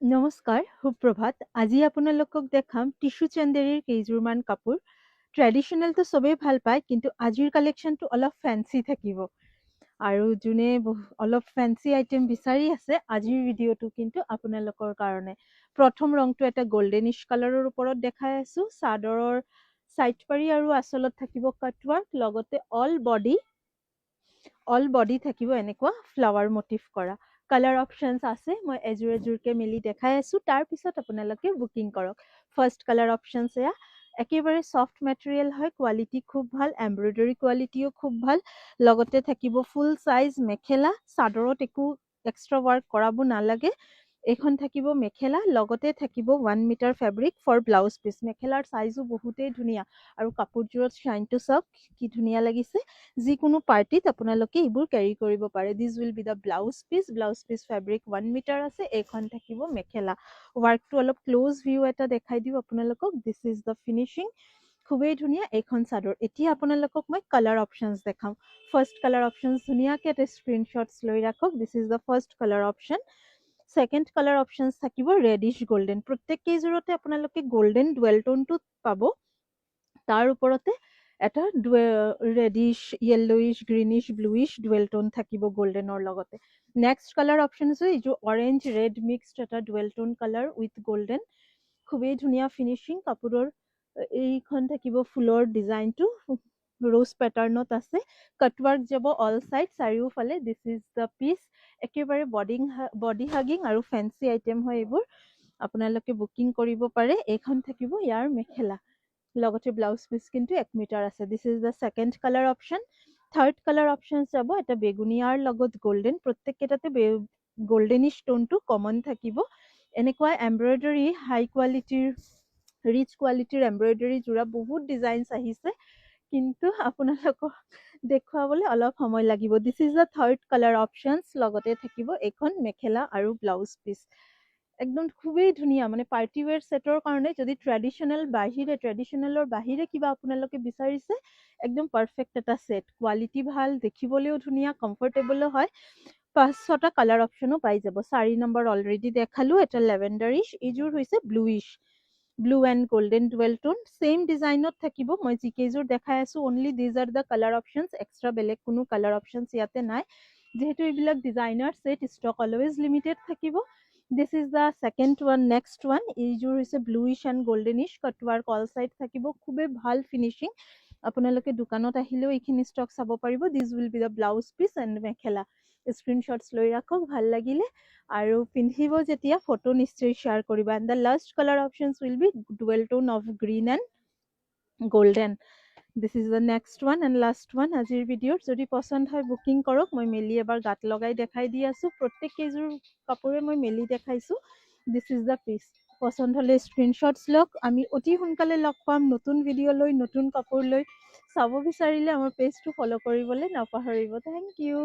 নমস্কাৰ, সুপ্ৰভাত। আজি আপোনালোকক দেখাম টিচু চেণ্ডেৰীৰ কেইযোৰমান কাপোৰ। ট্ৰেডিশ্যনেলটো চবেই ভাল পায়, কিন্তু আজিৰ কালেকশ্যনটো অলপ ফেঞ্চি থাকিব। আৰু যোনে অলপ ফেঞ্চি আইটেম বিচাৰি আছে, আজিৰ ভিডিঅ'টো কিন্তু আপোনালোকৰ কাৰণে। প্ৰথম ৰংটো এটা গল্ডেনিছ কালাৰৰ ওপৰত দেখাই আছোঁ। চাদৰৰ চাইড পাৰি আৰু আঁচলত থাকিব কাটৱাৰ্ক, লগতে অল বডি থাকিব এনেকুৱা ফ্লাৱাৰ মটিভ কৰা। কালাৰ অপশ্যনছ আছে, মই এযোৰ এযোৰকে মেলি দেখাই আছোঁ, তাৰপিছত আপোনালোকে বুকিং কৰক। ফাৰ্ষ্ট কালাৰ অপশ্যনছ এয়া, একেবাৰে ছফ্ট মেটেৰিয়েল হয়, কোৱালিটি খুব ভাল, এমব্ৰইডাৰী কোৱালিটিও খুব ভাল। লগতে থাকিব ফুল চাইজ মেখেলা, চাদৰত একো এক্সট্ৰা ৱাৰ্ক কৰাব নালাগে। এইখন থাকিব মেখেলা, লগতে থাকিব 1 metre fabric for blouse piece. মেখেলাৰ চাইজো বহুতেই ধুনীয়া আৰু কাপোৰযোৰত শ্বাইনটো চাওক কি ধুনীয়া লাগিছে। যিকোনো পাৰ্টিত আপোনালোকে এইবোৰ কেৰি কৰিব পাৰে। This will be the blouse piece. Blouse piece fabric 1 metre আছে। এইখন থাকিব মেখেলা। ৱাৰ্কটো অলপ ক্ল'জ ভিউ এটা দেখাই দিওঁ আপোনালোকক। দিছ ইজ দ্য ফিনিচিং। খুবেই ধুনীয়া এইখন চাদৰ। এতিয়া আপোনালোকক মই কালাৰ অপশ্যনছ দেখাম। ফাৰ্ষ্ট কালাৰ অপশ্যনছ ধুনীয়াকৈ এটা স্ক্ৰীনশ্বটছ লৈ ৰাখক। দিছ is the first colour option. Second colour options থাকিব ৰেডিছ গল্ডেন। প্ৰত্যেক কেইযোৰতে আপোনালোকে গল্ডেন ডুৱেল টোনটো পাব। তাৰ ওপৰতে এটা ৰেডিছ, য়েল্লোইছ, গ্ৰীনিছ, ব্লুইছ ডুৱেল টোন থাকিব গল্ডেনৰ লগতে। নেক্সট কালাৰ অপশ্যন আছে এইযোৰ অৰেঞ্জ ৰেড মিক্সড এটা ডুৱেল টোন কালাৰ উইথ গল্ডেন। খুবেই ধুনীয়া ফিনিচিং। কাপোৰৰ এইখন থাকিব ফুলৰ ডিজাইনটো ৰ'জ পেটাৰ্ণত আছে। কাটৱাৰ্ক যাব অল চাইড চাৰিওফালে। This is the piece. একেবাৰে বডি হাগিং আৰু ফেঞ্চি আইটেম হয় এইবোৰ। আপোনালোকে বুকিং কৰিব পাৰে। এইখন থাকিব ইয়াৰ মেখেলা, লগতে ব্লাউজ পিচ কিন্তু 1 মিটাৰ আছে। দিছ is the second colour option. Third colour option যাব এটা বেগুনীয়াৰ লগত গল্ডেন। প্ৰত্যেককেইটাতে গল্ডেনিছ টোনটো কমন থাকিব। এনেকুৱা এমব্ৰইডাৰী হাই কোৱালিটিৰ, ৰিচ কোৱালিটিৰ এমব্ৰইডাৰী যোৰা বহুত ডিজাইনছ আহিছে, কিন্তু আপোনালোকক দেখুৱাবলৈ অলপ সময় লাগিব। দিছ is the third colour options. লগতে থাকিব এইখন মেখেলা আৰু ব্লাউজ পিচ। একদম খুবেই ধুনীয়া, মানে পাৰ্টি ৱেৰ ছেটৰ কাৰণে যদি ট্ৰেডিশ্যনেলৰ বাহিৰে কিবা আপোনালোকে বিচাৰিছে, একদম পাৰফেক্ট এটা ছেট। কোৱালিটি ভাল, দেখিবলৈও ধুনীয়া, কমফৰ্টেবলো হয়। 5-6টা কালাৰ অপশ্যনো পাই যাব। 4 নম্বৰ অলৰেডি দেখালোঁ, এটা লেভেণ্ডাৰিছ, এইযোৰ হৈছে bluish, blue and golden dual tone. Same ডিজাইনত থাকিব। মই যিকেইযোৰ দেখাই আছোঁ only these are the colour options. Extra বেলেগ কোনো কালাৰ অপশ্যনছ ইয়াতে নাই, যিহেতু এইবিলাক designer set, stock always limited থাকিব। This is the second one. Next one, এইযোৰ হৈছে bluish and goldenish, cutwork all side থাকিব। খুবেই ভাল ফিনিচিং। আপোনালোকে দোকানত আহিলেও এইখিনি ষ্টক চাব পাৰিব। This will be the blouse piece and mekhela. Screenshots লৈ ৰাখক ভাল লাগিলে, আৰু পিন্ধিব যেতিয়া ফটো নিশ্চয় শ্বেয়াৰ কৰিবা। And the last colour options will be dual tone of green and golden. This is the next one and last one আজিৰ ভিডিঅ'ৰ। যদি পচন্দ হয় বুকিং কৰক। মই মেলি এবাৰ গাত লগাই দেখাই দি আছোঁ। প্ৰত্যেক কেইযোৰ কাপোৰে মই মেলি দেখাইছোঁ। This is the piece. পচন্দ হ'লে স্ক্ৰীনশ্বটছ লওক। আমি অতি সোনকালে লগ পাম নতুন ভিডিঅ' লৈ, নতুন কাপোৰ লৈ। চাব বিচাৰিলে আমাৰ পেজটো ফ'ল' কৰিবলৈ নাপাহৰিব। Thank U.